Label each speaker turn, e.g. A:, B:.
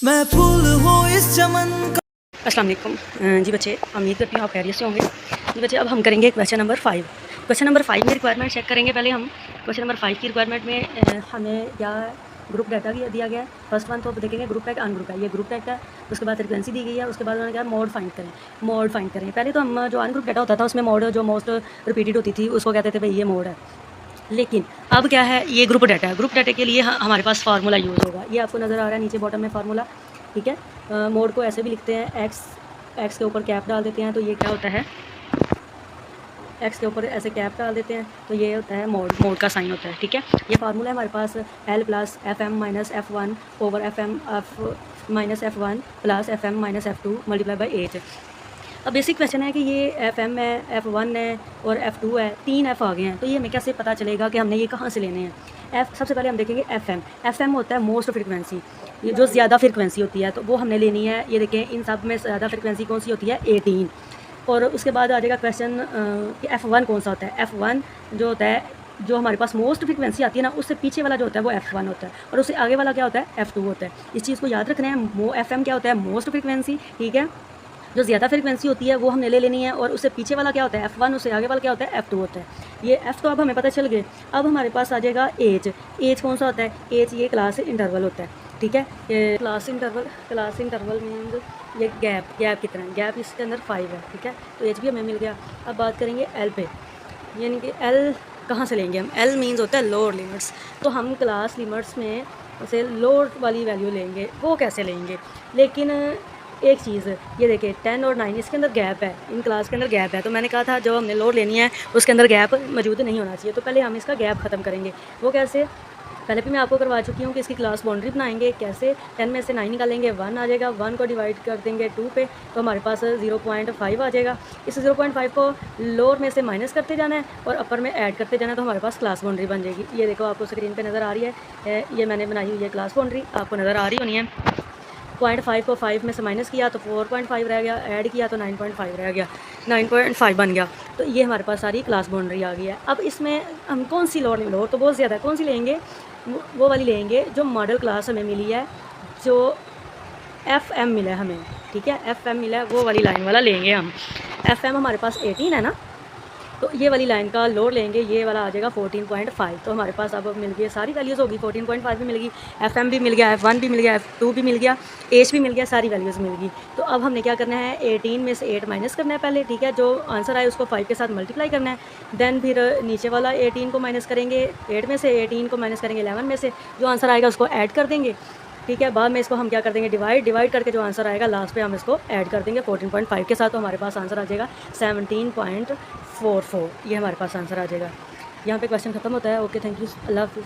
A: मैं फूल हूँ इस चमन का।
B: अस्सलाम वालेकुम जी बच्चे, उम्मीद करती हूँ आप खैरियत से होंगे। जी बच्चे, अब हम करेंगे क्वेश्चन नंबर 5। क्वेश्चन नंबर 5 में रिक्वायरमेंट चेक करेंगे। पहले हम क्वेश्चन नंबर 5 की रिक्वायरमेंट में हमें क्या ग्रुप डाटा दिया गया है। फर्स्ट वन तो अब देखेंगे ग्रुप टैग अनग्रुप है, ये ग्रुप टैग है। उसके बाद फ्रिक्वेंसी दी गई है, उसके बाद उन्होंने कहा मोड फाइंड करें। मोड फाइंड करें, पहले तो हम जो अनग्रुप डाटा होता था उसमें मोड जो मोस्ट रिपीटेड होती थी उसको कहते थे भाई ये मोड है। लेकिन अब क्या है, ये ग्रुप डाटा है। ग्रुप डाटा के लिए हमारे पास फार्मूला यूज़ होगा, ये आपको नज़र आ रहा है नीचे बॉटम में फार्मूला। ठीक है, मोड को ऐसे भी लिखते हैं, एक्स के ऊपर कैप डाल देते हैं तो ये क्या होता है, एक्स के ऊपर ऐसे कैप डाल देते हैं तो ये होता है मोड का साइन होता है। ठीक है, ये फार्मूला है हमारे पास L plus F M minus F1 over F minus F1 plus FM minus F2 multiply by 8। अब बेसिक क्वेश्चन है कि ये FM है, F1 है और F2 है, 3 F आ गए हैं, तो ये हमें कैसे पता चलेगा कि हमने ये कहाँ से लेने हैं। सबसे पहले हम देखेंगे FM होता है मोस्ट फ्रिक्वेंसी, ये जो ज़्यादा फ्रिक्वेंसी होती है तो वो हमने लेनी है। ये देखें, इन सब में ज़्यादा फ्रिक्वेंसी कौन सी होती है, 18। और उसके बाद आ जाएगा क्वेश्चन कि F1 कौन सा होता है। F1 जो होता है, जो हमारे पास मोस्ट फ्रिक्वेंसी आती है ना, उससे पीछे वाला जो होता है वो F1 होता है, और उससे आगे वाला क्या होता है, F2 होता है। इस चीज़ को याद रखना है। FM क्या होता है, मोस्ट फ्रिक्वेंसी। ठीक है, जो ज़्यादा फ्रिक्वेंसी होती है वो हमने ले लेनी है, और उससे पीछे वाला क्या होता है, F1, उससे आगे वाला क्या होता है, F2 होता है। ये F तो अब हमें पता चल गए। अब हमारे पास आ जाएगा एज कौन सा होता है, एज ये क्लास इंटरवल होता है। ठीक है, ये क्लास इंटरवल मीन्स ये गैप कितना है, गैप इसके अंदर 5 है। ठीक है, तो एज भी हमें मिल गया। अब बात करेंगे एल पे, यानी कि एल कहाँ से लेंगे हम। एल मीन्स होता है लोअर लिमिट्स, तो हम क्लास लिमिट्स में उसे लोअर वाली वैल्यू लेंगे। वो कैसे लेंगे, लेकिन एक चीज़ ये देखिए 10 और 9 इसके अंदर गैप है, इन क्लास के अंदर गैप है। तो मैंने कहा था जो हमने लोड लेनी है उसके अंदर गैप मौजूद नहीं होना चाहिए, तो पहले हम इसका गैप ख़त्म करेंगे। वो कैसे, पहले भी मैं आपको करवा चुकी हूँ कि इसकी क्लास बाउंड्री बनाएंगे कैसे। 10 में से 9 निकालेंगे, 1 आ जाएगा, 1 को डिवाइड कर देंगे 2 पे तो हमारे पास 0.5 आ जाएगा। इस 0.5 को लोअर में से माइनस करते जाना है और अपर में ऐड करते जाना है, तो हमारे पास क्लास बाउंड्री बन जाएगी। ये देखो आपको स्क्रीन पर नज़र आ रही है, ये मैंने बनाई हुई है क्लास बाउंड्री, आपको नज़र आ रही होनी है। 0.5 को 5 में से माइनस किया तो 4.5 रह गया, ऐड किया तो 9.5 रह गया, 9.5 बन गया। तो ये हमारे पास सारी क्लास बाउंड्री आ गई है। अब इसमें हम कौन सी लोड तो बहुत ज़्यादा कौन सी लेंगे, वो वाली लेंगे जो मॉडल क्लास हमें मिली है, जो FM मिला है हमें। ठीक है, FM मिला है, वो वाली लाइन वाला लेंगे हम। FM हमारे पास 18 है ना, तो ये वाली लाइन का लोड लेंगे, ये वाला आ जाएगा 14.5। तो हमारे पास अब मिल गई सारी वैल्यूज़ होगी, 14.5 भी मिल गई, FM भी मिल गया, F1 भी मिल गया, F2 भी मिल गया, एज भी मिल गया, सारी वैल्यूज़ मिल गई। तो अब हमने क्या करना है, 18 में से 8 माइनस करना है पहले। ठीक है, जो आंसर आए उसको 5 के साथ मल्टीप्लाई करना है। देन फिर नीचे वाला 18 को माइनस करेंगे, 8 में से 18 को माइनस करेंगे 11 में से, जो आंसर आएगा उसको ऐड कर देंगे। ठीक है, बाद में इसको हम क्या कर देंगे, डिवाइड करके जो आंसर आएगा लास्ट पे हम इसको ऐड कर देंगे 14.5 के साथ, तो हमारे पास आंसर आ जाएगा 17.44। ये हमारे पास आंसर आ जाएगा। यहाँ पे क्वेश्चन ख़त्म होता है। ओके, थैंक यू, अल्लाह हाफिज़।